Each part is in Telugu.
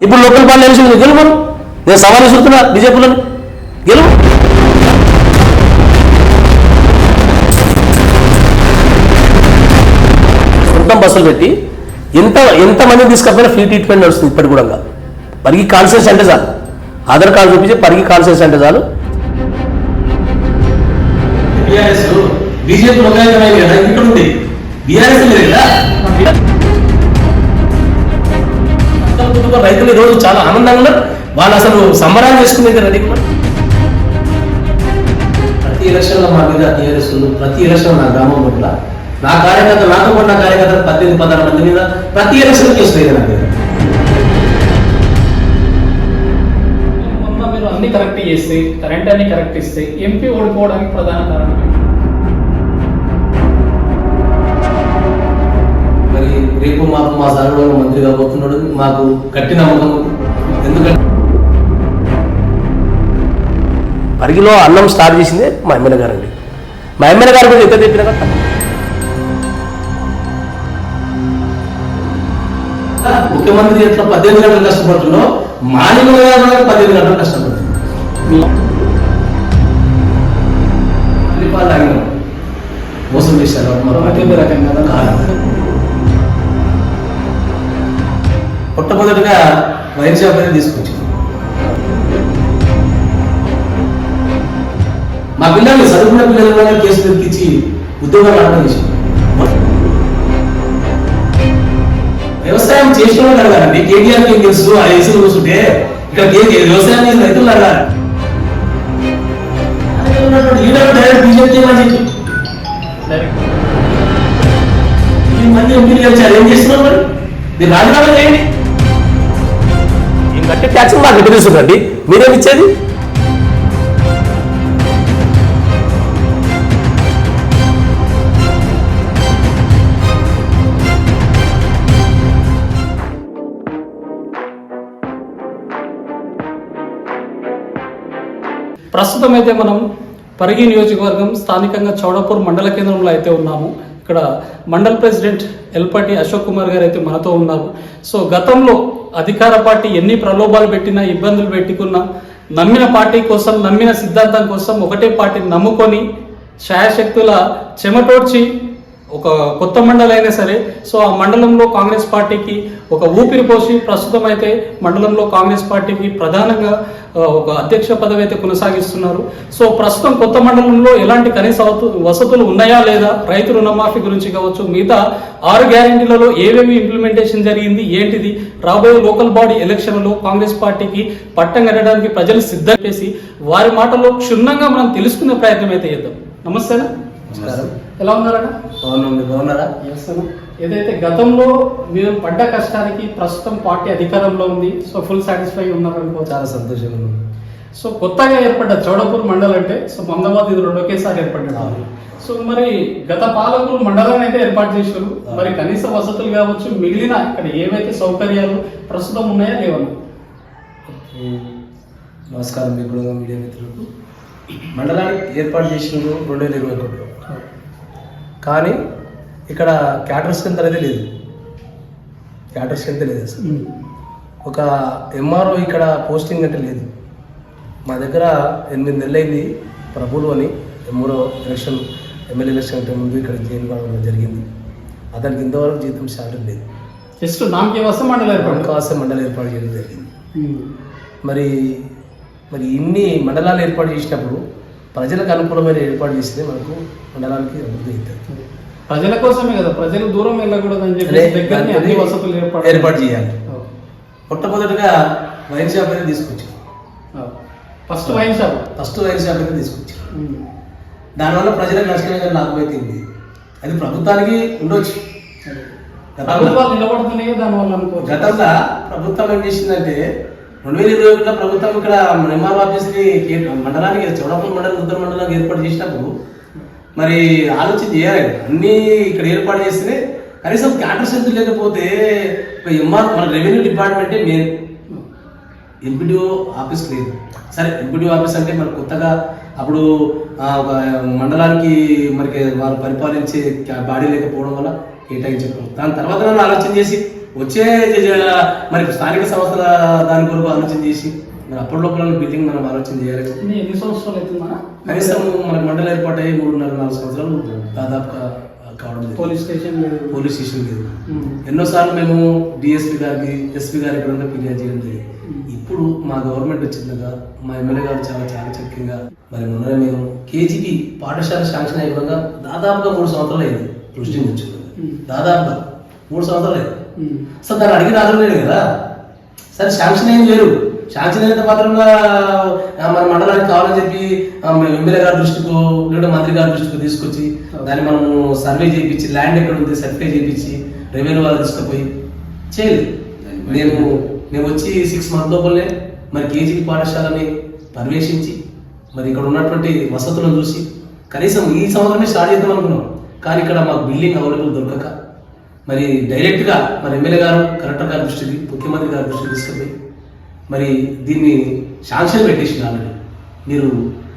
ఇప్పుడు లోకల్ పార్టీ ఎలక్షన్ గెలుపు నేను సవాల్ విసురుతున్నా బీజేపీలో గెలుపు. సొంతం బస్సులు పెట్టి ఎంతమంది తీసుకపోయినా ఫ్రీ ట్రీట్మెంట్ నడుస్తుంది ఇప్పటి కూడా. పరిగి కాన్సెన్స్ అంటే చాలు, ఆధార్ కార్డు చూపించి పరిగి కాన్సెన్స్ అంటే చాలు. బీజేపీ ఇక్కడ ఉంది బీఆర్ఎస్ రైతులు ఈరోజు చాలా ఆనందంగా ఉన్నారు. వాళ్ళు అసలు సంబరాలు చేసుకునేది రెడీ. ప్రతి ఎలక్షన్లో మా మీద టీఆర్ఎస్ ప్రతి ఎలక్షన్ నా గ్రామం పట్ల నా కార్యకర్త నాతో పాటు నా కార్యకర్తలు 18-16 మంది మీద ప్రతి ఎలక్షన్ చేస్తుంది నా మీద. మీరు అన్ని కరెక్ట్ చేస్తే కరెంట్ అన్ని కరెక్ట్ ఇస్తే ఎంపీ ఓడిపోవడానికి ప్రధాన కారణం మరి రేపు మాకు మా సర్వలో మంత్రి కాబోతున్నాడు, మాకు గట్టి నమ్మకం. ఎందుకంటే పరిగిలో అన్నం స్టార్ట్ చేసిందే మా ఎమ్మెల్యే గారు అండి. మా ఎమ్మెల్యే గారు కూడా ఎంత చెప్పినా కదా ముఖ్యమంత్రి ఎట్లా 18 గంటలు కష్టపడుతున్నావు, మాన్యంగా 18 గంటలు కష్టపడుతున్నావు. మోసం చేశారు మొట్టమొదటిగా వైన్ షాప్ అనేది తీసుకొచ్చాం. మా పిల్లల్ని చదువుకున్న పిల్లల కేసు తెప్పించి ఉద్యోగాలు ఆడడం చేసాం. వ్యవసాయం చేసిన వాళ్ళు అడగాలండి. కేటీఆర్ ఏం తెలుసు ఆ ఏసీలు కూర్చుంటే ఇక్కడ వ్యవసాయం చేసిన రైతులు అడగాలి. డైరెక్ట్ బీజేపీ మంది ఎంపీలు గెలిచారు, ఏం చేస్తున్నారు మరి? మీరు రాజీనామా చేయండి. ఏం కట్టే ట్యాక్స్ మాకు ఎట్టు తెలుస్తుందండి, మీరేమి ఇచ్చేది? ప్రస్తుతం అయితే మనం పరిగి నియోజకవర్గం స్థానికంగా చౌడపూర్ మండల కేంద్రంలో అయితే ఉన్నాము. ఇక్కడ మండల్ ప్రెసిడెంట్ ఎల్పటి అశోక్ కుమార్ గారు అయితే మనతో ఉన్నారు. సో గతంలో అధికార పార్టీ ఎన్ని ప్రలోభాలు పెట్టినా ఇబ్బందులు పెట్టుకున్నా నమ్మిన పార్టీ కోసం నమ్మిన సిద్ధాంతం కోసం ఒకటే పార్టీని నమ్ముకొని శాయశక్తుల చెమటోడ్చి ఒక కొత్త మండలం అయినా సరే సో ఆ మండలంలో కాంగ్రెస్ పార్టీకి ఒక ఊపిరి పోసి ప్రస్తుతం అయితే మండలంలో కాంగ్రెస్ పార్టీకి ప్రధానంగా ఒక అధ్యక్ష పదవి అయితే కొనసాగిస్తున్నారు. సో ప్రస్తుతం కొత్త మండలంలో ఎలాంటి కనీస వసతులు ఉన్నాయా లేదా, రైతు రుణమాఫీ గురించి కావచ్చు, మిగతా 6 గ్యారెంటీలలో ఏవేవి ఇంప్లిమెంటేషన్ జరిగింది, ఏంటిది, రాబోయే లోకల్ బాడీ ఎలక్షన్లో కాంగ్రెస్ పార్టీకి పట్టం కట్టడానికి ప్రజలు సిద్ధం చేసి వారి మాటల్లో క్షుణ్ణంగా మనం తెలుసుకునే ప్రయత్నం అయితే చేద్దాం. నమస్తేనా, ఎలా ఉన్నారా? బాగున్నారా? ఏదైతే గతంలో మీరు పడ్డ కష్టానికి ప్రస్తుతం పార్టీ అధికారంలో ఉంది, సో ఫుల్ సాటిస్ఫై ఉన్నారనుకో. చాలా సంతోషంగా ఉంది. సో కొత్తగా ఏర్పడ్డ చౌడపూర్ మండలం అంటే సో మందమాబాద్ ఇది ఒకేసారి ఏర్పడ్డాడు. సో మరి గత పాలకులు మండలాన్ని అయితే ఏర్పాటు చేశారు, మరి కనీస వసతులు కావచ్చు మిగిలిన ఇక్కడ ఏవైతే సౌకర్యాలు ప్రస్తుతం ఉన్నాయా లేవన్నా? నమస్కారం మీకు కూడా మీడియా మిత్రులకు. మండలానికి ఏర్పాటు చేసినారు 2021లో, కానీ ఇక్కడ క్యాటర్ స్ట్రెంత్ అనేది లేదు. క్యాటర్ స్ట్రెంత్ లేదు అసలు. ఒక ఎంఆర్ఓ ఇక్కడ పోస్టింగ్ అంటే లేదు. మా దగ్గర 8 నెలలు అయింది ప్రభులు అని ఎంఆర్ఓ ఎలక్షన్ ఎమ్మెల్యే ఎలక్షన్ అంటే ముందు ఇక్కడ జైలు కావడం జరిగింది. అతనికి ఇంతవరకు జీతం శాలరీ లేదు. జస్ట్ నామకే వస్తే మండలం ఏర్పాటు చేయడం జరిగింది. మరి ఇన్ని మండలాలు ఏర్పాటు చేసినప్పుడు ప్రజలకు అనుకూలమైన ఏర్పాటు చేస్తే మనకు మండలానికి అభివృద్ధి అవుతుంది. ప్రజల కోసమే కదా, ప్రజలు దూరం వెళ్ళకూడదని చెప్పి వసతులు ఏర్పాటు చేయాలి. మొట్టమొదటిగా వైన్ షాప్ అనేది తీసుకొచ్చాం. ఫస్ట్ వైన్ షాప్ అనేది తీసుకొచ్చాం. దానివల్ల ప్రజలకు నష్టంగా లాభమైతుంది. అది ప్రభుత్వానికి ఉండొచ్చు. నిలబడుతున్నాయి దానివల్ల అనుకో. గతంలో ప్రభుత్వం ఏం చేసిందంటే 2021లో ప్రభుత్వం ఇక్కడ ఎంఆర్ఓ ఆఫీస్ని మండలానికి చౌడపూర్ మండలం ఉత్తర మండలానికి ఏర్పాటు చేసినప్పుడు మరి ఆలోచన చేయాలి. అన్నీ ఇక్కడ ఏర్పాటు చేస్తే కనీసం క్యాటర్ స్ట్రెంత్ లేకపోతే మన రెవెన్యూ డిపార్ట్మెంటే మెయిన్. ఎంపీడీఓ ఆఫీస్ లేదు. సరే ఎంపీడీఓ ఆఫీస్ అంటే మనకు కొత్తగా అప్పుడు ఒక మండలానికి మరి వారు పరిపాలించే బాడీ లేకపోవడం వల్ల కేటాయించారు. దాని తర్వాత నన్ను ఆలోచన చేసి వచ్చే మరి స్థానిక సంస్థల దాని కొరకు ఆలోచన చేసి మరి అప్పటి లోపల బిల్డింగ్ మనం ఆలోచన చేయాలి. ఎన్ని సంవత్సరాలు అవుతుందా? కనీసం మనకి మండలం ఏర్పాటు అయ్యి 3.5-4 సంవత్సరాలు దాదాపుగా కావడం లేదు. పోలీస్ స్టేషన్ లేదు. ఎన్నోసార్లు మేము డిఎస్పీ గారికి ఎస్పీ గారికి కూడా ఫిర్యాదు చేయడం జరిగింది. ఇప్పుడు మా గవర్నమెంట్ వచ్చిందిగా మా ఎమ్మెల్యే గారు చాలా చాకచక్యంగా మరి మొన్న మేము కేజీకి పాఠశాల శాంక్షన్ అయ్యే విధంగా దాదాపుగా 3 సంవత్సరాలు అయింది. దృష్టి దాదాపుగా 3 సంవత్సరాలు అయింది. సో దాన్ని అడిగి రాజలేదు కదా. సరే శాంక్షన్ అయింది వేరు, శాంక్షన్ అయినంత మాత్రంగా మన మండలానికి కావాలని చెప్పి ఎమ్మెల్యే గారి దృష్టికో లేదా మంత్రి గారి దృష్టికో తీసుకొచ్చి దాన్ని మనము సర్వే చేయించి ల్యాండ్ ఎక్కడ ఉంది సర్టిఫై చేయించి రెవెన్యూ వాళ్ళు తీసుకుపోయి చేయలేదు. నేను వచ్చి 6 మంత్ లోపలనే మరి కేజీకి పాఠశాలని పర్యవేక్షించి మరి ఇక్కడ ఉన్నటువంటి వసతులను చూసి కనీసం ఈ సంవత్సరమే స్టార్ట్ చేద్దాం అనుకున్నాం. కానీ ఇక్కడ మాకు బిల్డింగ్ అవైలబుల్ దొరకక మరి డైరెక్ట్గా మరి ఎమ్మెల్యే గారు కలెక్టర్ గారి దృష్టికి ముఖ్యమంత్రి గారి దృష్టికి తీసుకుపోయి మరి దీన్ని శాంక్షన్ పెట్టేసింది. ఆల్రెడీ మీరు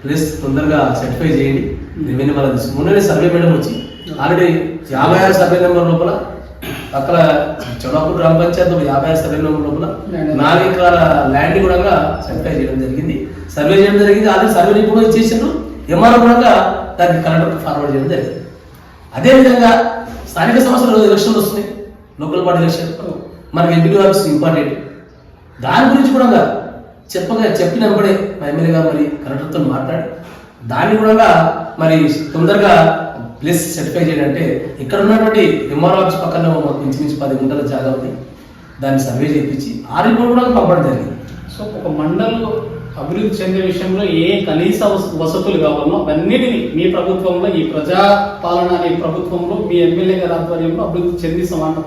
ప్లేస్ తొందరగా సర్టిఫై చేయండి రెవెన్యూ వాళ్ళ తీసుకు. మొన్ననే సర్వే మేడం వచ్చి ఆల్రెడీ 56 సర్వే నెంబర్ లోపల అక్కడ చౌడాపూర్ గ్రామ పంచాయతీ 56 సర్వే నెంబర్ లోపల 4 ఎకరాల ల్యాండ్ కూడా సర్టిఫై చేయడం జరిగింది. సర్వే చేయడం జరిగింది. ఆల్రెడీ సర్వే కూడా ఇచ్చేసారు. ఎంఆర్ఓ కూడా దానికి కలెక్టర్కి ఫార్వర్డ్ చేయడం జరిగింది. అదేవిధంగా స్థానిక సంస్థలు ఎలక్షన్లు వస్తున్నాయి, లోకల్ బాడీ ఎలక్షన్. మనకి ఎంపీ ఆఫీస్ ఇంపార్టెంట్. దాని గురించి కూడా చెప్పినప్పుడే మా ఎమ్మెల్యే గారు మరి కలెక్టర్తో మాట్లాడి దాన్ని కూడా మరి తొందరగా ప్లేస్ సర్టిఫై చేయాలంటే ఇక్కడ ఉన్నటువంటి ఎంఆర్ఓ ఆఫీస్ పక్కన ఇంచుమించు 10 గుంటల జాగా ఉంది. దాన్ని సర్వే చేయించి ఆ రిపోర్ట్ కూడా పంపడం జరిగింది. సో ఒక మండలం అభివృద్ధి చెందే విషయంలో ఏ కనీస వసతులు కావాలో అన్నిటినీ మీ ప్రభుత్వంలో ఈ ప్రజా పాలన అనే ప్రభుత్వంలో మీ ఎమ్మెల్యే గారి ఆధ్వర్యంలో అభివృద్ధి చెంది సమానం.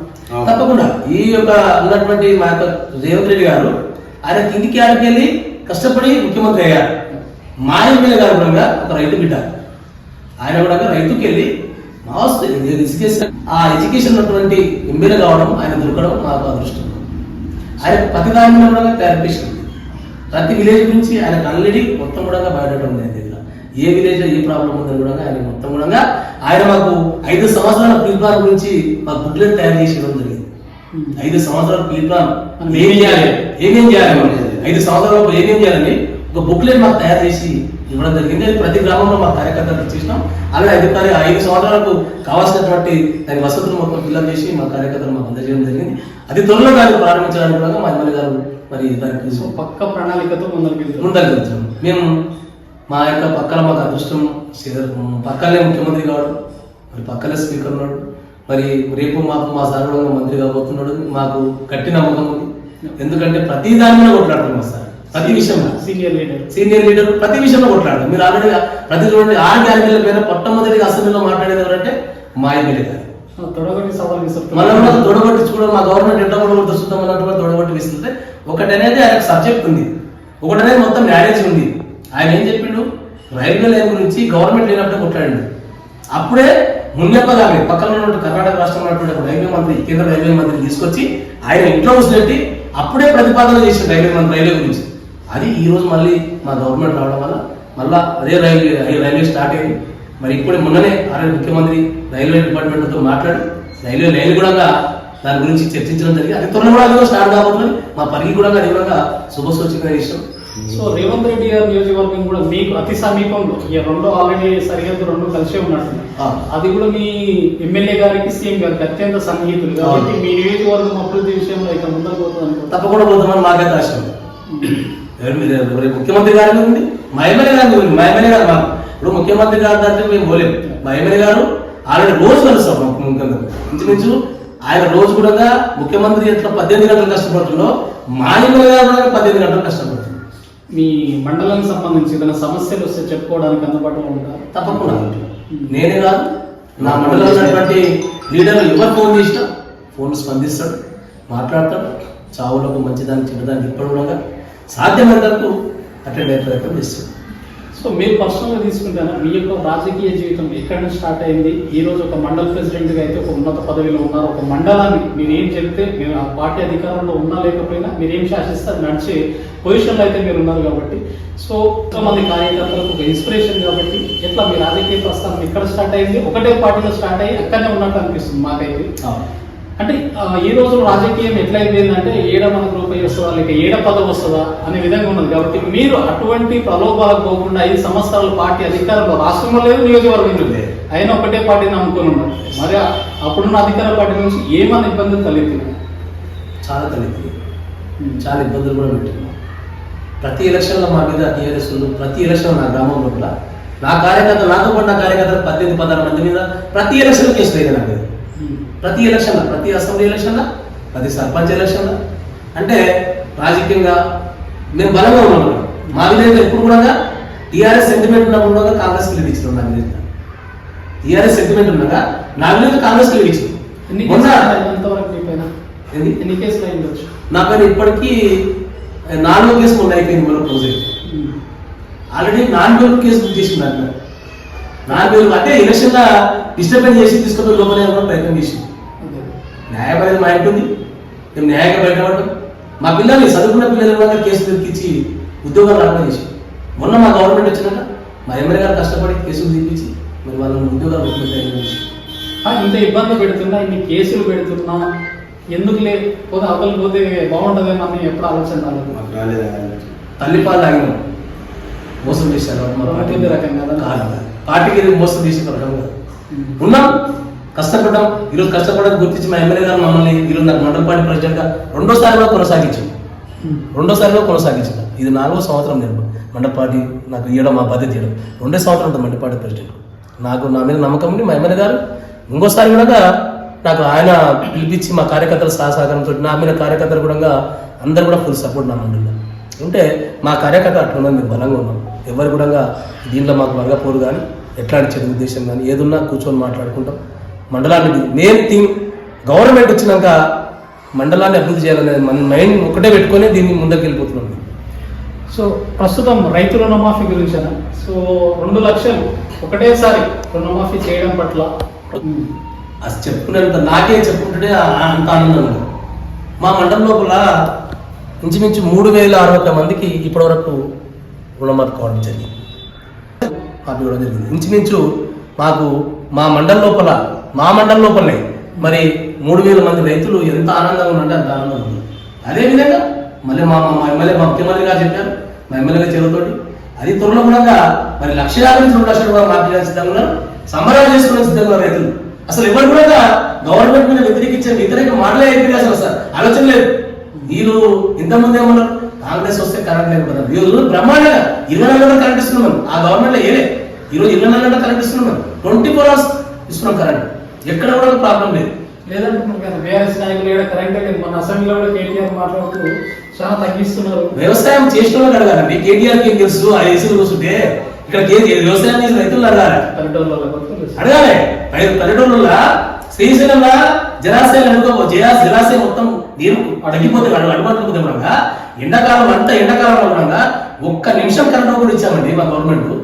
తప్పకుండా ఈ యొక్క ఉన్నటువంటి మా యొక్క రేవంత్ రెడ్డి గారు ఆయన కిందికి ఆడికెళ్ళి కష్టపడి ముఖ్యమంత్రి అయ్యారు. మా ఎమ్మెల్యే గారు కూడా ఒక రైతు బిడ్డ, ఆయన కూడా రైతుకి వెళ్ళి ఎడ్యుకేషన్ ఆ ఎడ్యుకేషన్ ఉన్నటువంటి ఎమ్మెల్యే కావడం ఆయన దొరకడం మాకు అదృష్టం. ఆయన ప్రతి దాని మీద కూడా క్లారిఫికేషన్, ప్రతి విలేజ్ గురించి ఆయన ఆల్రెడీ మొత్తం కూడా బయటడం ఉంది. దగ్గర ఏ విలేజ్ ఏ ప్రాబ్లం ఉందని కూడా ఆయన మొత్తం కూడా ఆయన మాకు 5 సంవత్సరాల ప్రీ ప్లాన్ గురించి మాకు బుక్లెట్ తయారు చేసి ఇవ్వడం జరిగింది. 5 సంవత్సరాల ప్రీ ప్లాన్ ఏమేం చేయాలి 5 సంవత్సరాల ఏమేం చేయాలని ఒక బుక్లెట్ మాకు తయారు చేసి ఇవ్వడం జరిగింది. అది ప్రతి గ్రామంలో మా కార్యకర్తలకు ఇచ్చేసినాం. అలాగే అధికారి 5 సంవత్సరాలకు కావాల్సినటువంటి దాని వసతులు మొత్తం ఫిల్అప్ చేసి మా కార్యకర్తలు మాకు అందజేయడం జరిగింది. అది త్వరలో దాన్ని ప్రారంభించడానికి కూడా మా ఎమ్మెల్యే గారు మరి దానికి పక్క ప్రణాళికతో ముందరికి మేము మా యొక్క పక్కన మాకు అదృష్టం పక్కనే ముఖ్యమంత్రి కావడం, మరి పక్కనే స్పీకర్ ఉన్నాడు, మరి రేపు మాకు మా సార్ కూడా మంత్రి కాబోతున్నాడు. మాకు గట్టి నమ్మకం ఉంది. ఎందుకంటే ప్రతి దాని మీద కొట్లాడుతున్నాం సార్. ప్రతి విషయంలో సీనియర్ లీడర్ ప్రతి విషయంలో కొట్లాడతాం. మీరు ఆల్రెడీ ప్రతి చూడండి 6 గ్యారెంటీల పైన మొట్టమొదటిగా అసెంబ్లీలో మాట్లాడేది ఎవరంటే మా ఎమ్మెల్యే గారు. మనం తొడగొట్టి చూడండి మా గవర్నమెంట్ ఎంత తొడగొట్టి వస్తుందో అన్నట్టు తొడగొట్టి ఇస్తుంటే ఒకటనేది ఆయన సబ్జెక్ట్ ఉంది, ఒకటనేది మొత్తం మ్యారేజ్ ఉంది. ఆయన ఏం చెప్పిండు, రైల్వే లైన్ గురించి గవర్నమెంట్ లేనప్పుడే కొట్లాడండి. అప్పుడే మున్నెప్పగా పక్కన ఉన్నటువంటి కర్ణాటక రాష్ట్రంలో ఉన్నటువంటి రైల్వే మంత్రి, కేంద్ర రైల్వే మంత్రి తీసుకొచ్చి ఆయన ఇంట్లో కూర్చోబెట్టి అప్పుడే ప్రతిపాదన చేసిన రైల్వే గురించి. అది ఈ రోజు మళ్ళీ మా గవర్నమెంట్ రావడం వల్ల మళ్ళీ అదే రైల్వే స్టార్ట్ అయింది. మరి ఇప్పుడు మొన్ననే ఆల్రెడీ ముఖ్యమంత్రి రైల్వే డిపార్ట్మెంట్తో మాట్లాడి రైల్వే లైన్ కూడా దాని గురించి చర్చించడం జరిగింది. అది త్వరలో కూడా స్టార్ట్ కాబోతుంది. మా పరిగి కూడా అది కూడా శుభసూచక విషయం. సో రేవంత్ రెడ్డి గారి నియోజకవర్గం కూడా మీకు అతి సమీపంలో ఈ 2 ఆల్రెడీ సరిహద్దు 2 కలిసే ఉన్నట్టు, అది కూడా మీ ఎమ్మెల్యే గారికి సీఎం గారికి అత్యంత సన్నిహితులు కాబట్టి మీ నియోజకవర్గం అభివృద్ధి విషయంలో ఇక ముందుకు పోతుంది. తప్పకుండా పోతామని మాకైతే ఆశ. ముఖ్యమంత్రి గారి ఉంది, మా ఎమ్మెల్యే గారి ఉంది. మా ఎమ్మెల్యే గారు మాకు ఇప్పుడు ముఖ్యమంత్రి గారి దగ్గర మేము పోలేము. మా ఎమ్మెల్యే గారు ఆల్రెడీ రోజు కలుస్తాం. ఇంచుమించు ఆయన రోజు కూడా ముఖ్యమంత్రి ఎట్లా 18 గంటలు కష్టపడుతుందో మా ఎమ్మెల్యే గారు కూడా 18 గంటలు కష్టపడుతుంది. మీ మండలానికి సంబంధించి ఏదైనా సమస్యలు వస్తే చెప్పుకోవడానికి అందుబాటులో ఉంటారు? తప్పకుండా. నేనే కాదు, నా మండలంలో ఉన్నటువంటి లీడర్లు ఎవరు ఫోన్ చేసినా ఫోన్ స్పందిస్తాడు, మాట్లాడతాడు. చావులకు మంచిదానికి చెడ్డదానికి ఇప్పుడు కూడా సాధ్యమైనంత వరకు అటెండ్ అయ్యే ప్రయత్నం చేస్తాడు. సో మీరు పర్సనల్గా తీసుకుంటారా మీ యొక్క రాజకీయ జీవితం ఎక్కడి నుంచి స్టార్ట్ అయింది? ఈ రోజు ఒక మండల ప్రెసిడెంట్గా అయితే ఒక ఉన్నత పదవిలో ఉన్నారు. ఒక మండలాన్ని మీరు ఏం చెబితే మీరు ఆ పార్టీ అధికారంలో ఉన్నా లేకపోయినా మీరు ఏం శాసిస్తే అది నడిచే పొజిషన్లో అయితే మీరు ఉన్నారు కాబట్టి, సో ఎంతోమంది కార్యకర్తలకు ఒక ఇన్స్పిరేషన్ కాబట్టి ఎట్లా మీ రాజకీయ ప్రస్థానం ఎక్కడ స్టార్ట్ అయింది? ఒకటే పార్టీలో స్టార్ట్ అయ్యి అక్కడనే ఉన్నట్టు అనిపిస్తుంది మాకైతే. అంటే ఈ రోజు రాజకీయం ఎట్లయిపోయిందంటే ఏడ మనకు రూపాయి వస్తుందా లేక ఏడ పదవి వస్తుందా అనే విధంగా ఉన్నది. కాబట్టి మీరు అటువంటి ప్రలోభాలకు పోకుండా 5 సంవత్సరాల పార్టీ అధికారంలో రాష్ట్రంలో లేదు, నియోజకవర్గంలో లేదు, అయినా ఒకటే పార్టీని నమ్ముకొని ఉన్నారు. మరి అప్పుడున్న అధికార పార్టీ నుంచి ఏమన్నా ఇబ్బందులు తలెత్తినాయి? చాలా తలెత్తినాయి, చాలా ఇబ్బందులు కూడా పెట్టినాం. ప్రతి ఎలక్షన్లో మా మీద టీఆర్ఎస్ ప్రతి ఎలక్షన్ నా గ్రామంలో కూడా నా కార్యకర్త నాతో పాటు నా కార్యకర్తలు 18-16 మంది మీద ప్రతి ఎలక్షన్ కేసులు అయింది నా మీద. ప్రతి ఎలక్షన్లో, ప్రతి అసెంబ్లీ ఎలక్షన్లో, ప్రతి సర్పంచ్ ఎలక్షన్లో. అంటే రాజకీయంగా మేము బలంగా ఉన్నాం. మా విధంగా ఎప్పుడు కూడా టీఆర్ఎస్ సెంటిమెంట్ ఉండగా కాంగ్రెస్ లీడ్ ఇచ్చినాం. నా విధంగా టీఆర్ఎస్ సెంటిమెంట్ ఉండగా నా విధంగా కాంగ్రెస్ లీడ్ ఇచ్చినాం. నా పైన ఇప్పటికీ 4వ కేసు మొన్న అయిపోయింది. మనం క్లోజ్ అయింది. ఆల్రెడీ 4 కేసు బుక్ చేసింది. దాంట్లో 4 అంటే ఎలక్షన్లో డిస్టర్బెన్స్ చేసి తీసుకొని లోపలే ప్రయత్నం చేసింది. న్యాయం అనేది మా ఇంటుంది, మేము న్యాయంగా బయటపడ్డాం. మా పిల్లల్ని చదువుకున్న పిల్లలు కూడా కేసు తెప్పించి ఉద్యోగాలు రాకుండా చేసి, మొన్న మా గవర్నమెంట్ వచ్చినాక మా ఎమ్మెల్యే గారు కష్టపడి కేసులు తెప్పించి మరి వాళ్ళని ఉద్యోగాలు పెట్టుకుంటే ఇంత ఇబ్బంది పెడుతున్నా, ఇన్ని కేసులు పెడుతున్నా, ఎందుకు లేకపోతే అవతల పోతే బాగుంటుందేమో అని ఎప్పుడు ఆలోచన రాలేదు. తల్లిపాలు తాగినాం, మోసం చేశారు పార్టీకి మోసం చేసిన రకంగా ఉన్నాం. కష్టపడ్డాం. ఈరోజు కష్టపడడం గుర్తించి మా ఎమ్మెల్యే గారు మమ్మల్ని ఈరోజు నాకు మండల పార్టీ ప్రెసిడెంట్గా రెండోసారిలో కొనసాగించాం. ఇది 4వ సంవత్సరం నేను మండల పార్టీ నాకు ఇవ్వడం, మా బాధ్యత ఇవ్వడం. 2వ సంవత్సరం ఉంటుంది మండల పార్టీ ప్రెసిడెంట్. నాకు నా మీద నమ్మకం ఉంది. మా ఎమ్మెల్యే గారు ఇంకోసారి కూడా నాకు ఆయన పిలిపించి మా కార్యకర్తల సహకారంతో నా మీద కార్యకర్తలు కూడా అందరు కూడా ఫుల్ సపోర్ట్ నా మండలిలో ఉంటే మా కార్యకర్త అట్లా మేము బలంగా ఉన్నాం. ఎవరు కూడా దీంట్లో మాకు వర్గపోరు కానీ ఎట్లాంటి చెడు ఉద్దేశం కానీ ఏదున్నా కూర్చొని మాట్లాడుకుంటాం. మండలాన్ని మెయిన్ థింగ్ గవర్నమెంట్ వచ్చినాక మండలాన్ని అభివృద్ధి చేయాలనేది మన మైండ్ ఒకటే పెట్టుకొని దీన్ని ముందుకు వెళ్ళిపోతున్నాం. సో ప్రస్తుతం రైతు రుణమాఫీ గురించేనా? సో 2 లక్షలు ఒకటేసారి రుణమాఫీ చేయడం పట్ల అది చెప్పుకునేంత నాకే చెప్పుకుంటే అంత ఆనందం ఉంది. మా మండలం లోపల ఇంచుమించు 3,061 మందికి ఇప్పటివరకు రుణమాఫీ కావడం జరిగింది. ఇంచుమించు మాకు మా మండలం లోపలనే మరి 3,000 మంది రైతులు ఎంత ఆనందంగా ఉందంటే అంత ఆనందంగా ఉంది. అదేవిధంగా మళ్ళీ మా ఎమ్మెల్యే మా ముఖ్యమంత్రి గారు చెప్పారు, మా ఎమ్మెల్యే గారి చెరువుతోటి అది త్వరలో కూడా మరి 1,50,000 నుంచి 2 లక్షల రూపాయలు మాఫీ చేయాల్సి సిద్ధంగా సంబరాలు చేసుకునే సిద్ధంగా రైతులు. అసలు ఎవరు కూడా గవర్నమెంట్ మీద వ్యతిరేక మాటలే అయిపోయింది. అసలు ఆలోచన లేదు. వీళ్ళు ఇంతకుముందు ఏమన్నారు, కాంగ్రెస్ వస్తే కరెంట్ లేదు కదా. ఈరోజు బ్రహ్మాండంగా 24 గంటలు కరెంట్ ఇస్తున్నాం. ఆ గవర్నమెంట్లో ఈరోజు 24 గంటలు కరెంట్ ఇస్తున్నాం. 24 hours ఇస్తున్నాం కరెంట్. ఎక్కడ కూడా ప్రాబ్లం లేదు. లేదంటున్నారు బీఆర్ఎస్ నాయకులు కరెంట్ లేదు. మన అసెంబ్లీలో కూడా కేటీఆర్ మాట్లాడుతూ చాలా తగ్గిస్తున్నారు. వ్యవసాయం చేసిన వాళ్ళు అడగాలండి. కేటీఆర్కి ఏం తెలుసు? ఆ ఏసీలు కూర్చుంటే ఇక్కడ వ్యవసాయం చేసిన రైతులు అడగాలి. పల్లెటూళ్ళ శ్రీశైలంలో జలాశయాలు జలాశయం మొత్తం నీరు తగ్గిపోతే అడుగుపోతే కూడా ఎండాకాలంలో కూడా 1 నిమిషం కరెంట్ కూడా ఇచ్చామండి మా గవర్నమెంట్.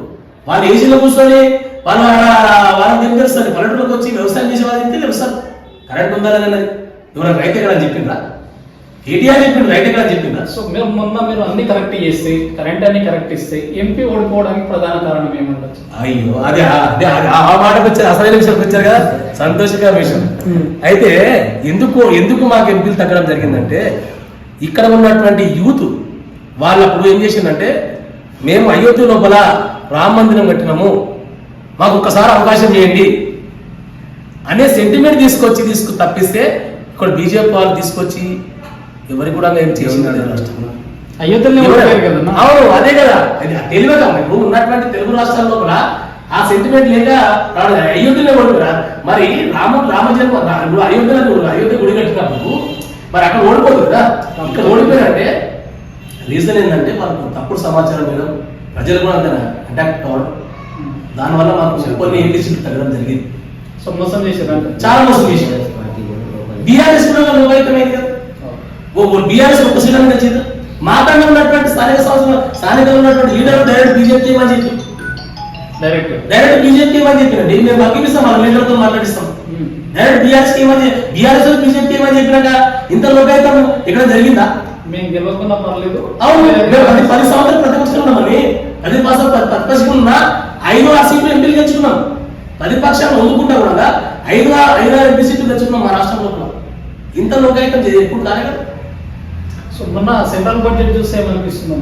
వాళ్ళు ఏసీలో కూర్చొని వాళ్ళకి ఏం తెలుస్తుంది? పల్లెటూళ్ళకి వచ్చి వ్యవసాయం చేసే వాళ్ళు చెప్తే తెలుస్తారు కరెంట్ ఉందా లేదా. ఎవరైనా రైతు ఎక్కడ చెప్పిందా? కేటీఆర్ చెప్పింది, రైతు ఎక్కడ చెప్పిందా? సో మీరు అన్ని కరెక్ట్ చేస్తే, కరెంట్ అన్ని కరెక్ట్ ఇస్తే ఎంపీ ఓడిపోవడానికి ప్రధాన కారణం ఏముండొచ్చు? అయ్యో అదే ఆ మాటకు వచ్చారు, అసలైన విషయానికి వచ్చారు కదా, సంతోషకర విషయం. అయితే ఎందుకు మాకు ఎంపీలు తగ్గడం జరిగిందంటే, ఇక్కడ ఉన్నటువంటి యూత్ వాళ్ళప్పుడు ఏం చేసిందంటే, మేము అయోధ్య లోపల రామ మందిరం కట్టినాము, మాకు ఒక్కసారి అవకాశం చేయండి అనే సెంటిమెంట్ తీసుకు తప్పిస్తే ఇక్కడ బీజేపీ వాళ్ళు తీసుకొచ్చి ఎవరికి కూడా ఏం చేసింది రాష్ట్రంలో. అవును, అదే కదా తెలివిగా ఇప్పుడు ఉన్నటువంటి తెలుగు రాష్ట్రాల్లో కూడా ఆ సెంటిమెంట్ లేక అయోధ్యలో ఓడిపోయారు. మరి రామజన్మ అయోధ్య గుడి కట్టినప్పుడు మరి అక్కడ ఓడిపోతుంది కదా. ఇక్కడ ఓడిపోయారంటే రీజన్ ఏంటంటే మనకు తప్పుడు సమాచారం మీద ప్రజలు కూడా అటాక్ కావడం, దానివల్ల మాకు కొన్ని ఎంపీసీలు తగ్గడం జరిగింది. సో మోసం చేశారు, చాలా మోసం చేశారు. బీఆర్ఎస్ కూడా లోపైతమైంది కదా. బీఆర్ఎస్ ఒక సీట్ అనేది వచ్చింది. మాట్లాడిన ఉన్నటువంటి స్థానికంగా ఉన్నటువంటి లీడర్ డైరెక్ట్ బీజేపీ ఏమని చెప్పి డైరెక్ట్ బీజేపీ ఏమని చెప్పినండి, మేము పంపిస్తాం మన లీడర్తో మాట్లాడిస్తాం. డైరెక్ట్ బీఆర్ఎస్ బీఆర్ఎస్ బీజేపీ ఏమని చెప్పినాక ఇంత లోకైతం ఇక్కడ జరిగిందా? మేము గెలవకుండా పర్లేదు. అవును, 10 సంవత్సరాలు ప్రతిపక్షంలో ఉన్నామని 10 ప్రతిపక్షంలో ఉన్నా 5-6 సీట్లు ఎంపీలు తెచ్చుకున్నాం. ప్రతిపక్షాలు వండుకుంటా కూడా 5-6 ఎంపీ సీట్లు తెచ్చుకున్నాం మా రాష్ట్రంలో. ఇంత లోకాయుతం ఎప్పుడు కాలే కదా. సో మొన్న సెంట్రల్ బడ్జెట్ చూస్తే ఏమనిపిస్తున్నాం,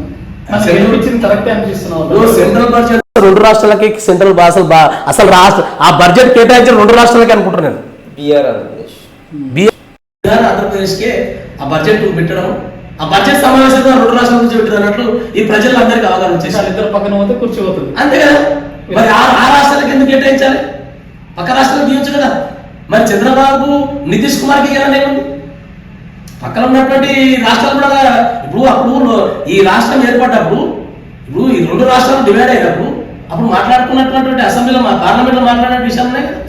కరెక్టే అనిపిస్తున్నాం. సెంట్రల్ బడ్జెట్ 2 రాష్ట్రాలకి సెంట్రల్ అసలు రాష్ట్ర ఆ బడ్జెట్ కేటాయించిన 2 రాష్ట్రాలకి అనుకుంటున్నాను నేను. బీఆర్ ఆంధ్రప్రదేశ్కే ఆ బడ్జెట్ పెట్టడం, ఆ బడ్జెట్ సమావేశంగా 2 రాష్ట్రాల నుంచి పెట్టిన అన్నట్లు ఈ ప్రజలందరికీ అవగాహన వచ్చేసి ఇద్దరు పక్కన పోతే కూర్చోబోతుంది అంతే కదా. మరి ఆ రాష్ట్రాలకు ఎందుకు కేటాయించాలి, పక్క రాష్ట్రాలకు ఇవ్వచ్చు కదా. మరి చంద్రబాబు నితీష్ కుమార్కి ఎలా లేకుంది, పక్కన ఉన్నటువంటి రాష్ట్రాలు కూడా అప్పుడు ఈ రాష్ట్రం ఏర్పడ్డప్పుడు ఇప్పుడు ఈ 2 రాష్ట్రాలు డివైడ్ అయినప్పుడు అప్పుడు మాట్లాడుకున్నటువంటి అసెంబ్లీలో పార్లమెంట్లో మాట్లాడే విషయాలు ఉన్నాయి కదా.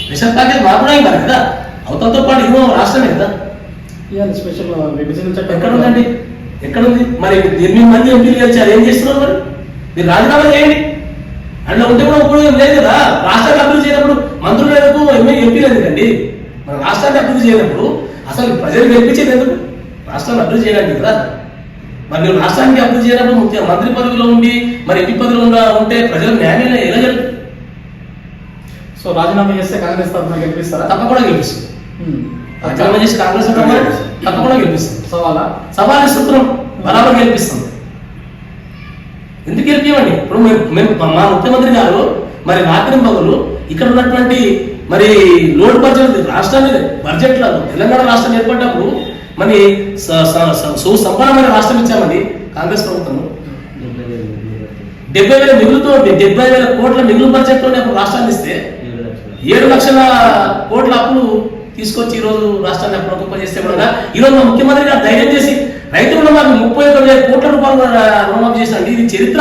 స్పెషల్ ప్యాకేజ్ మాట్లాడే కదా, అవతలతో పాటు ఇవ్వ రాష్ట్రమే కదా. స్పెషల్ విభజన చట్టం ఎక్కడ ఉందండి, ఎక్కడుంది? మరి 8 మంది ఎంపీలు గెలిచారు, ఏం చేస్తున్నారు? మరి మీరు రాజీనామా చేయండి. అందులో ఉంటే కూడా ఉపయోగం లేదు కదా. రాష్ట్రాన్ని అభివృద్ధి చేయనప్పుడు మంత్రులు ఎందుకు, ఎంపీలు ఎందుకండి? మన రాష్ట్రాన్ని అభివృద్ధి చేయనప్పుడు అసలు ప్రజలు గెలిపించేది ఎందుకు? రాష్ట్రాన్ని అభివృద్ధి చేయడానికి కదా. మరి మీరు రాష్ట్రానికి అభివృద్ధి చేయనప్పుడు మంత్రి పదవిలో ఉండి మరి ఎంపీ పదవిలో ఉంటే ప్రజలకు న్యాయం ఎలా జరుగుతుంది? సో రాజీనామా చేస్తే కాంగ్రెస్ తరఫున గెలిపిస్తారా? తప్పకుండా గెలిపిస్తుంది. రాజీనామా చేసి కాంగ్రెస్ తప్పకుండా గెలిపిస్తుంది. సవాల్ ఇస్తున్నాం, బరాబర్ గెలిపిస్తుంది. ఎందుకు గెలిపివ్వండి? ఇప్పుడు మేము మా ముఖ్యమంత్రి గారు మరి రాత్రి పగలు ఇక్కడ ఉన్నటువంటి మరి లోడ్ బడ్జెట్ రాష్ట్రాన్ని బడ్జెట్లో తెలంగాణ రాష్ట్రం ఏర్పడ్డప్పుడు మరి సుసంపన్నమైన రాష్ట్రం ఇచ్చామండి కాంగ్రెస్ ప్రభుత్వం. 70,000 మిగులుతో 70,000 కోట్ల మిగులు బడ్జెట్ తోనే అప్పుడు రాష్ట్రాన్ని ఇస్తే 7 లక్షల కోట్ల అప్పులు తీసుకొచ్చి ఈ రోజు రాష్ట్రాన్ని అప్రూప చేస్తే కూడా ఈరోజు మా ముఖ్యమంత్రి గారు ధైర్యం చేసి రైతులు మాకు 31,000 కోట్ల రూపాయలు రుణమాఫీ చేసినండి. ఇది చరిత్ర.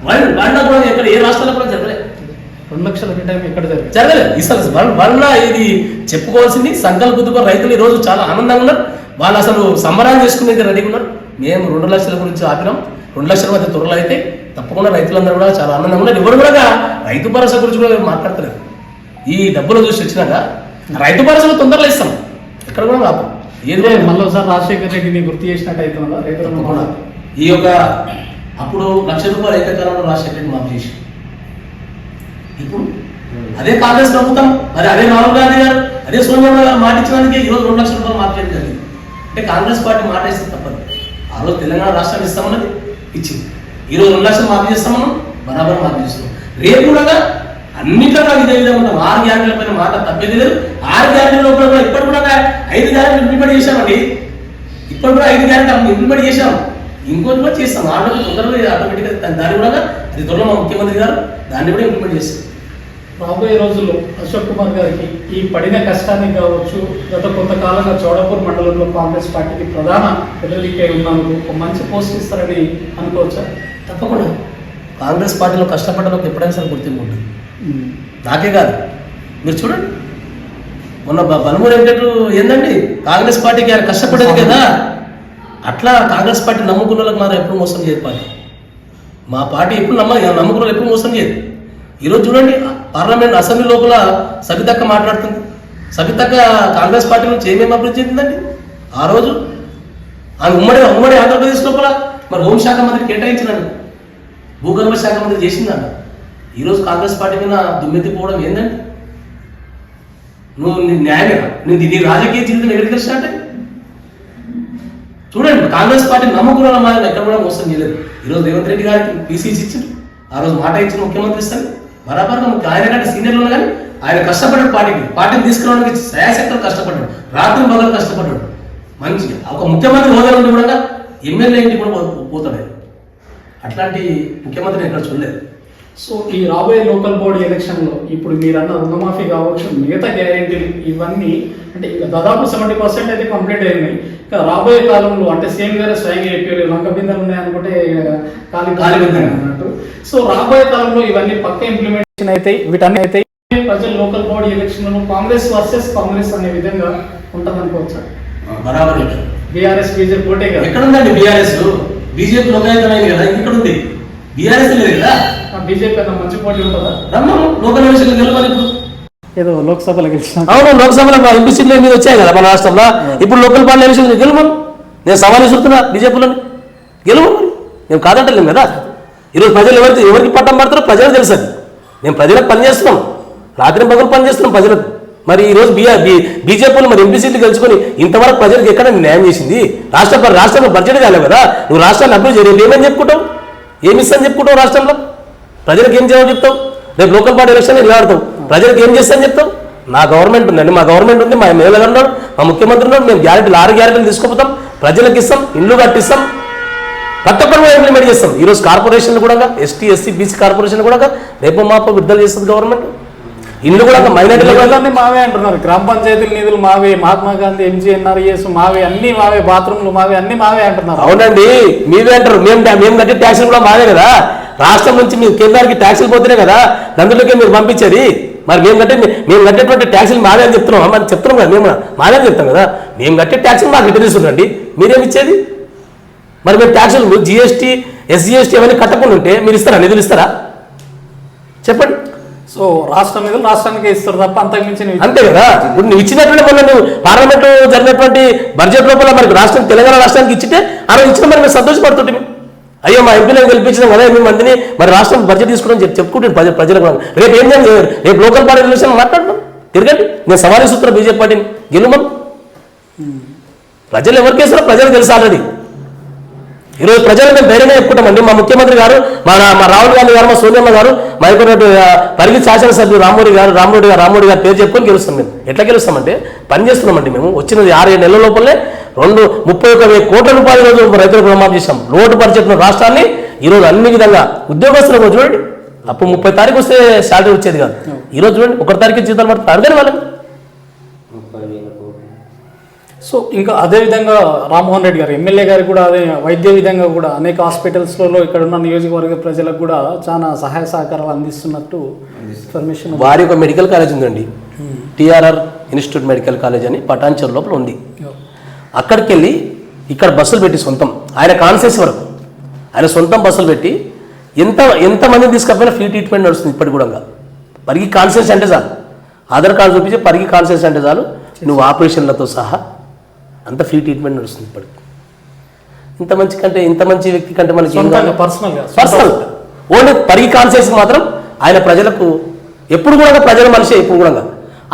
వాళ్ళ కూడా ఎక్కడ ఏ రాష్ట్రాల్లో కూడా జరగలేదు. 2 లక్షల ఎక్కడ జరగలేదు. ఇస్తారు వాళ్ళ ఇది చెప్పుకోవాల్సింది. సంకల్పంతో రైతులు ఈ రోజు చాలా ఆనందంగా ఉన్నారు. వాళ్ళు అసలు సంబరాలు చేసుకునేది రెడీగా ఉన్నారు. మేము 2 లక్షల గురించి ఆపినాం. 2 లక్షల మధ్య త్వరలో అయితే తప్పకుండా రైతులందరూ కూడా చాలా ఆనందంగా ఉన్నారు. ఎవరు కూడా రైతు భరోసా గురించి కూడా మాట్లాడతలేదు. ఈ డబ్బులు చూసి వచ్చినాక రైతు భరోసా తొందరలో ఇస్తాం, ఎక్కడ కూడా రాదు. ఏది మళ్ళీ ఒకసారి రాజశేఖర్ రెడ్డిని గుర్తు చేసినట్టు అవుతుందా రైతులను? ఈ యొక్క అప్పుడు ₹1,00,000 ఏకకాలంలో రాజశేఖర్ రెడ్డి మాఫీ చేసి, ఇప్పుడు అదే కాంగ్రెస్ ప్రభుత్వం మరి అదే రాహుల్ గాంధీ గారు అదే సోనియా గారు మాట ఇచ్చినందుకే ఈరోజు ₹2,00,000 మాఫీ చేయడం జరిగింది. అంటే కాంగ్రెస్ పార్టీ మాట ఇస్తే తప్పదు. ఆ రోజు తెలంగాణ రాష్ట్రాన్ని ఇస్తామన్నది ఇచ్చింది. ఈరోజు 2 లక్షలు మాఫీ చేస్తామన్నాం, బరాబర్ మాఫీ చేస్తున్నాం. రేపు కూడా అన్నిట్లో ఇదే విధంగా ఉంటాం. 6 గ్యారెంటీల పైన మాట తప్పేది లేదు. 6 గ్యారెంటీల లోపల కూడా ఇప్పటి కూడా 5 గ్యారెంటీలు ఇంప్లిమెంట్ చేశామండి. ఇప్పటి కూడా 5 గ్యారెంటీలు ఇంప్లిమెంట్ చేశాం. ఇంకోటి కూడా చేస్తాం. ఆటోకి తొందరగా ఆటోమేటిక్గా దాన్ని కూడా అది త్వరలో మా ముఖ్యమంత్రి గారు దాన్ని కూడా ఇంప్లిమెంట్ చేస్తాం. రాబోయే రోజుల్లో అశోక్ కుమార్ గారికి ఈ పడిన కష్టానికి కావచ్చు, గత కొంతకాలంగా చౌడపూర్ మండలంలో కాంగ్రెస్ పార్టీకి ప్రధాన ఎమ్మెల్యేకై ఉన్నందుకు ఒక మంచి పోస్ట్ ఇస్తారని అనుకోవచ్చా? తప్పకుండా. కాంగ్రెస్ పార్టీలో కష్టపడ్డలకు ఎప్పుడైనా సరే గుర్తింపు ఉంటుంది. నాకే కాదు, మీరు చూడండి మొన్న బలమూరు వెంకట్లు ఏందండి కాంగ్రెస్ పార్టీకి ఆయన కష్టపడేది కదా. అట్లా కాంగ్రెస్ పార్టీ నమ్ముకున్న వాళ్ళకి మాత్రం ఎప్పుడు మోసం చేయదు పార్టీ. మా పార్టీ ఎప్పుడు నమ్ముకున్న వాళ్ళు ఎప్పుడు మోసం చేయదు. ఈరోజు చూడండి పార్లమెంట్ అసెంబ్లీ లోపల సబితక్క మాట్లాడుతుంది. సబితక్క కాంగ్రెస్ పార్టీ నుంచి ఏమేమి అభివృద్ధి చెందిందండి ఆ రోజు. ఆమె ఉమ్మడి ఆంధ్రప్రదేశ్ లోపల మరి హోంశాఖ మంత్రి కేటాయించినాడు, భూగర్భ శాఖ మంత్రి చేసిందంట. ఈరోజు కాంగ్రెస్ పార్టీ మీద దుమ్మెత్తిపోవడం ఏందండి? నువ్వు న్యాయమేనా? నీ రాజకీయ జీవితం ఎక్కడికి వచ్చినట్టే చూడండి. కాంగ్రెస్ పార్టీ నమ్ముకున్న మాట ఎక్కడ కూడా మోసం చేయలేదు. ఈరోజు రేవంత్ రెడ్డి గారికి పీసీసీ ఇచ్చింది, ఆ రోజు మాట ఇచ్చిన ముఖ్యమంత్రి ఇస్తాను బరాబర్గా. ఆయన కంటే సీనియర్లు కానీ ఆయన కష్టపడ్డాడు. పార్టీని తీసుకురావడానికి సయాశక్తులు కష్టపడ్డాడు, రాత్రి పగలు కష్టపడ్డాడు. మంచిగా ఒక ముఖ్యమంత్రి హోదా నుండి కూడా ఎమ్మెల్యే ఇంటికి కూడా పోతాడు. అట్లాంటి ముఖ్యమంత్రిని ఎక్కడ చూడలేదు. సో ఈ రాబోయే లోకల్ బాడీ ఎలక్షన్లో ఇప్పుడు మీరన్న రుణమాఫీ కావచ్చు, మిగతా గ్యారెంటీలు ఇవన్నీ అంటే ఇక దాదాపు 70% అయితే కంప్లీట్ అయినాయి. ఇంకా రాబోయే కాలంలో అంటే సీఎం గారు స్వయంగా చెప్పారు లంక బిందెలు ఉన్నాయనుకుంటే ఖాళీ బిందెలు అన్నట్టు. సో రాబోయే కాలంలో ఇవన్నీ పక్క ఇంప్లిమెంటేషన్ అయితే వీటన్నీ అయితే ప్రజలు లోకల్ బాడీ ఎలక్షన్లో కాంగ్రెస్ వర్సెస్ కాంగ్రెస్ అనే విధంగా ఉంటుంది అనుకోవచ్చు. బరాబర్ బీఆర్ఎస్ బీజేపీ పోటీ కదా. ఎక్కడ ఉందండి బీఆర్ఎస్? బీజేపీ లోకాయుతమైంది కదా, ఇక్కడ ఉంది. బీఆర్ఎస్ లేదు కదా. బీజేపీ అన్న మంచి పోటీ ఉంటుందా? రమ్మను లోకల్ ఎలక్షన్లు గెలవాలి. ఇప్పుడు ఏదో లోక్సభలో గెలిచిన అవును, లోక్సభలో ఎంపీ సీట్లు మీద వచ్చాయి కదా మన రాష్ట్రంలో. ఇప్పుడు లోకల్ పార్టీ ఎలక్షన్ గెలవను. నేను సవాల్ ఇస్తున్నా బీజేపీలోని గెలవను. మేము కాదంటలేము కదా. ఈరోజు ప్రజలు ఎవరికి పట్టం పడతారో ప్రజలకు తెలుసు. మేము ప్రజలకు పనిచేస్తున్నాం, రాత్రి పగలు పనిచేస్తున్నాం ప్రజలకు. మరి ఈ రోజు బీజేపీలో మరి ఎంపీ సీట్లు గెలుచుకొని ఇంతవరకు ప్రజలకు ఎక్కడ న్యాయం చేసింది? రాష్ట్రంలో బడ్జెట్ కాలేవు కదా, నువ్వు రాష్ట్రాన్ని అభివృద్ధి చేయలేదు, ఏమని చెప్పుకుంటావు? ఏమి ఇస్తాను చెప్పుకుంటావు? రాష్ట్రంలో ప్రజలకు ఏం జవాబు చెప్తావు? రేపు లోకల్ పార్టీ ఎలక్షన్ నిలబడతావు, ప్రజలకు ఏం చేస్తాను చెప్తావు? నా గవర్నమెంట్ ఉందండి, మా గవర్నమెంట్ ఉంది, మా ఎమ్మెల్యే గారు ఉన్నాడు, మా ముఖ్యమంత్రి ఉన్నాడు, మేము గ్యారెంటీలు 6 గ్యారెంటీలు తీసుకుపోతాం, ప్రజలకు ఇస్తాం, ఇల్లు కట్టిస్తాం, ప్రతి ఒక్కరు కూడా ఇంప్లిమెంట్ చేస్తాం. ఈరోజు కార్పొరేషన్లు కూడా ఎస్టీ ఎస్సీ బీసీ కార్పొరేషన్ కూడా రేపు మాపో విడుదల చేస్తుంది గవర్నమెంట్. ఇల్లు కూడా మైనారిటీ మావే అంటున్నారు, గ్రామ పంచాయతీల నిధులు మావే, మహాత్మా గాంధీ ఎంజీఎన్ఆర్ఈఎస్ మావే, అన్ని మావే, బాత్రూమ్లు మావే, అన్ని మావే అంటున్నారు. అవునండి, మీవే అంటారు, మేము కట్టే ట్యాక్సులు కూడా మావే కదా. రాష్ట్రం నుంచి మీ కేంద్రానికి ట్యాక్సులు పోతేనే కదా అందులోకే మీరు పంపించేది. మరి మేము కట్టేటువంటి ట్యాక్సులు మావే అని చెప్తున్నాం, మరి చెప్తున్నాం కదా, మేము మావే అని చెప్తాం కదా. మేము కట్టే ట్యాక్సులు మాకు ఎట్లా తీసుకుంటండి, మీరేమి ఇచ్చేది? మరి మీరు ట్యాక్సులు జిఎస్టీ ఎస్జిఎస్టీ అవన్నీ కట్టకుండా ఉంటే మీరు ఇస్తారా? నిధులు ఇస్తారా? చెప్పండి. సో రాష్ట్రం నిధులు రాష్ట్రానికి ఇస్తారు తప్ప అంతకుమించి అంతే కదా. ఇప్పుడు నువ్వు ఇచ్చినటువంటి మొన్న నువ్వు పార్లమెంట్ జరిగినటువంటి బడ్జెట్ లోపల మనకు రాష్ట్రం తెలంగాణ రాష్ట్రానికి ఇచ్చితే అలా ఇచ్చిన మరి మేము సంతోషపడుతుంటే అయ్యో మా ఎంపీలను గెలిపించడం కదా మేము మందిని మరి రాష్ట్రం బడ్జెట్ తీసుకోవడం చెప్పుకుంటాను ప్రజలకు. రేపు ఏం చేయాలి? రేపు లోకల్ పార్టీ ఎలక్షన్ మాట్లాడడం తిరగండి, నేను సవాల్ ఇస్తున్నాను బీజేపీ పార్టీని గెలుమని. ప్రజలు ఎవరికి వేస్తారో ప్రజలకు తెలుసు ఆల్రెడీ. ఈరోజు ప్రజలు మేము ధైర్యంగా చెప్పుకుంటామండి. మా ముఖ్యమంత్రి గారు, మా రాహుల్ గాంధీ గారు, మా సోనియమ్మ గారు, మా యొక్క పరిగి శాసనసభ్యులు రామ్మోడి గారు పేరు చెప్పుకొని గెలుస్తాం. మేము ఎట్లా గెలుస్తామంటే పని చేస్తున్నామండి. మేము వచ్చినది 6-7 నెలల లోపలనే 31,000 కోట్ల రూపాయల రోజు రైతులకు రుణమాఫీ చేశాం. లోటు పరిచెట్టిన రాష్ట్రాన్ని ఈరోజు అన్ని విధంగా ఉద్యోగస్తులకు చూడండి, అప్పుడు 30 తారీఖు వస్తే శాలరీ వచ్చేది కాదు. ఈరోజు చూడండి 1 తారీఖు జీతాలు పడుతుంది, అర్థం వాళ్ళకి. సో ఇంకా అదేవిధంగా రామ్మోహన్ రెడ్డి గారు ఎమ్మెల్యే గారికి కూడా అదే వైద్య విధంగా కూడా అనేక హాస్పిటల్స్లలో ఇక్కడ ఉన్న నియోజకవర్గ ప్రజలకు కూడా చాలా సహాయ సహకారాలు అందిస్తున్నట్టు ఇన్ఫర్మేషన్. వారి ఒక మెడికల్ కాలేజ్ ఉందండి, టిఆర్ఆర్ ఇన్స్టిట్యూట్ మెడికల్ కాలేజ్ అని పటాన్చెరు లోపల ఉంది. అక్కడికి వెళ్ళి ఇక్కడ బస్సులు పెట్టి సొంతం ఆయన కాన్సెన్స్ వరకు ఆయన సొంతం బస్సులు పెట్టి ఎంతమందిని తీసుకపోయినా ఫ్రీ ట్రీట్మెంట్ నడుస్తుంది ఇప్పటికి కూడా. పరిగి కాన్సెన్స్ అంటే చాలు, ఆధార్ కార్డు చూపించి పరిగి కాన్సెన్స్ అంటే చాలు, నువ్వు ఆపరేషన్లతో సహా అంత ఫ్రీ ట్రీట్మెంట్ నడుస్తుంది ఇప్పటికి. ఇంత మంచి వ్యక్తి కంటే మనకి పర్సనల్ ఓన్లీ పరిగి కాన్సెన్స్ మాత్రం ఆయన ప్రజలకు ఎప్పుడు కూడా ప్రజల మనిషి. ఎప్పుడు కూడా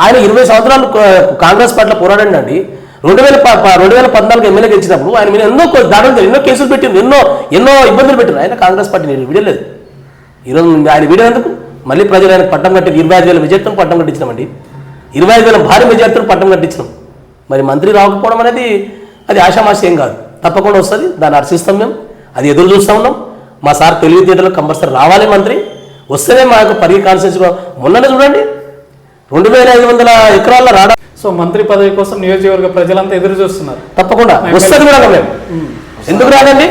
ఆయన 20 సంవత్సరాలు కాంగ్రెస్ పార్టీలో పోరాడండి అండి. 2014 ఎమ్మెల్యే గెలిచినప్పుడు ఆయన మీద ఎన్నో దాడులు, ఎన్నో కేసులు పెట్టింది, ఎన్నో ఇబ్బందులు పెట్టారు. ఆయన కాంగ్రెస్ పార్టీ నేను వీడలేదు. ఈరోజు ఆయన వీడేందుకు మళ్ళీ ప్రజలు ఆయన పట్టం కట్టి 25,000 మెజార్టీతో పట్టం కట్టించినామండి. 25,000 భారీ మెజార్టీతో పట్టం కట్టించినాం. మరి మంత్రి రాకపోవడం అనేది అది ఆషామాషి ఏం కాదు, తప్పకుండా వస్తుంది. దాన్ని హర్షిస్తాం మేము, అది ఎదురు చూస్తూ ఉన్నాం. మా సార్ తెలివితేటలు కంపల్సరీ రావాలి, మంత్రి వస్తేనే మా యొక్క పరిగి కాన్స్టిట్యూన్సీలో మొన్ననే చూడండి 2,500 ఎకరాల్లో రావడం. సో మంత్రి పదవి కోసం నియోజకవర్గ ప్రజలంతా ఎదురు చూస్తున్నారు. తప్పకుండా వస్తుంది కూడా మేము. ఎందుకు రాదండి?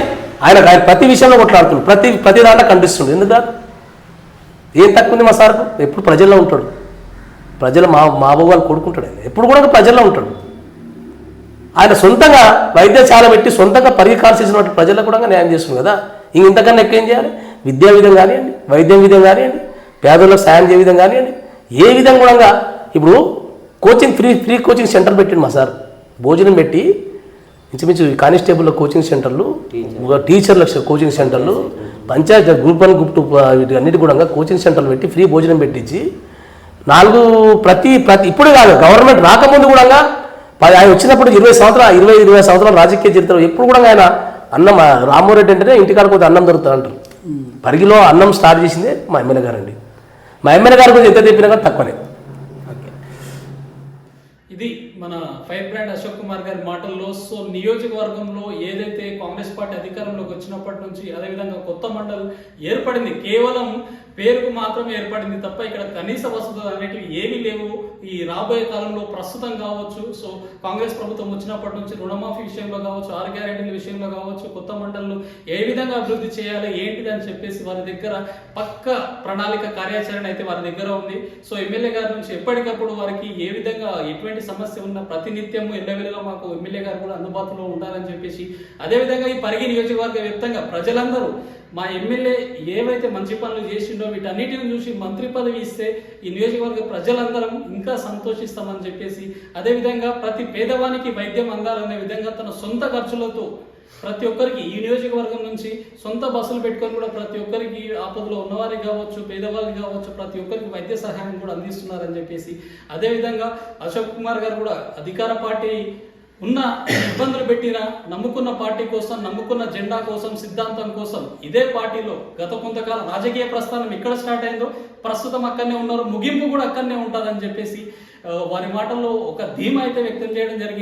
ఆయన ప్రతి విషయంలో కొట్లాడుతున్నాడు, ప్రతి దాంట్లో కనిపిస్తుంది. ఎందుకు రాదు? ఏం తక్కువ ఉంది మా సార్కు? ఎప్పుడు ప్రజల్లో ఉంటాడు, ప్రజలు మా వాళ్ళు కొడుకుంటాడు. ఆయన ఎప్పుడు కూడా ప్రజల్లో ఉంటాడు. ఆయన సొంతంగా వైద్యశాల పెట్టి సొంతంగా పరిగి కాల్చేసినటువంటి ప్రజలకు కూడా న్యాయం చేస్తుంది కదా. ఇంతకన్నా ఎక్కువ ఏం చేయాలి? విద్యా విధం కానివ్వండి, వైద్యం విధం కానివ్వండి, పేదలకు సాయం చేయ విధం కానివ్వండి, ఏ విధంగా కూడా. ఇప్పుడు కోచింగ్ ఫ్రీ కోచింగ్ సెంటర్ పెట్టిండు మా సార్. భోజనం పెట్టి ఇంచుమించు కానిస్టేబుల్ కోచింగ్ సెంటర్లు, టీచర్ల కోచింగ్ సెంటర్లు, పంచాయతీ గ్రూప్ 1 గ్రూప్ 2 వీటి అన్నిటి కూడా కోచింగ్ సెంటర్లు పెట్టి ఫ్రీ భోజనం పెట్టించి 4 ప్రతి ఇప్పుడు కాదు గవర్నమెంట్ రాకముందు కూడా ఆయన వచ్చినప్పుడు 20 సంవత్సరాలు రాజకీయ చరిత్ర ఎప్పుడు కూడా ఆయన అన్నం రామ్మోరెడ్డి అంటేనే ఇంటికాడికి పోతే అన్నం దొరుకుతుంది అంటారు. పరిగిలో అన్నం స్టార్ట్ చేసిందే మా ఎమ్మెల్యే గారు అండి. మా ఎమ్మెల్యే గారి గురించి ఎంత చెప్పినా కానీ తక్కువనే. ఇది మన ఫైర్ బ్రాండ్ అశోక్ కుమార్ గారి మాటల్లో. సో నియోజకవర్గంలో ఏదైతే కాంగ్రెస్ పార్టీ అధికారంలోకి వచ్చినప్పటి నుంచి అదేవిధంగా కొత్త మండలం ఏర్పడింది, కేవలం పేరుకు మాత్రమే ఏర్పడింది తప్ప ఇక్కడ కనీస వసతులు అనేటివి ఏమీ లేవు. ఈ రాబోయే కాలంలో ప్రస్తుతం కావచ్చు, సో కాంగ్రెస్ ప్రభుత్వం వచ్చినప్పటి నుంచి రుణమాఫీ విషయంలో కావచ్చు, 6 గ్యారెంటీల విషయంలో కావచ్చు, కొత్త మండలంలో ఏ విధంగా అభివృద్ధి చేయాలి ఏంటిది అని చెప్పేసి వారి దగ్గర పక్క ప్రణాళిక కార్యాచరణ అయితే వారి దగ్గర ఉంది. సో ఎమ్మెల్యే గారి నుంచి ఎప్పటికప్పుడు వారికి ఏ విధంగా ఎటువంటి సమస్య ఉన్న ప్రతినిత్యము ఎల్లవెల్లగా మాకు ఎమ్మెల్యే గారు కూడా అందుబాటులో ఉండాలని చెప్పేసి, అదేవిధంగా ఈ పరిగి నియోజకవర్గ వ్యాప్తంగా ప్రజలందరూ మా ఎమ్మెల్యే ఏవైతే మంచి పనులు చేసిండో వీటన్నిటిని చూసి మంత్రి పదవి ఇస్తే ఈ నియోజకవర్గ ప్రజలందరం ఇంకా సంతోషిస్తామని చెప్పేసి, అదేవిధంగా ప్రతి పేదవానికి వైద్యం అందాలనే విధంగా తన సొంత ఖర్చులతో ప్రతి ఒక్కరికి ఈ నియోజకవర్గం నుంచి సొంత బస్సులు పెట్టుకొని కూడా ప్రతి ఒక్కరికి ఆపదలో ఉన్నవారికి కావచ్చు, పేదవారికి కావచ్చు, ప్రతి ఒక్కరికి వైద్య సహాయం కూడా అందిస్తున్నారని చెప్పేసి, అదేవిధంగా అశోక్ కుమార్ గారు కూడా అధికార పార్టీ ఉన్న ఇబ్బందులు పెట్టిన నమ్ముకున్న పార్టీ కోసం, నమ్ముకున్న జెండా కోసం, సిద్ధాంతం కోసం ఇదే పార్టీలో గత కొంతకాలం రాజకీయ ప్రస్థానం ఎక్కడ స్టార్ట్ అయిందో ప్రస్తుతం అక్కడనే ఉన్నారు, ముగింపు కూడా అక్కడనే ఉంటుందని చెప్పేసి వారి మాటల్లో ఒక ధీమా అయితే వ్యక్తం చేయడం జరిగింది.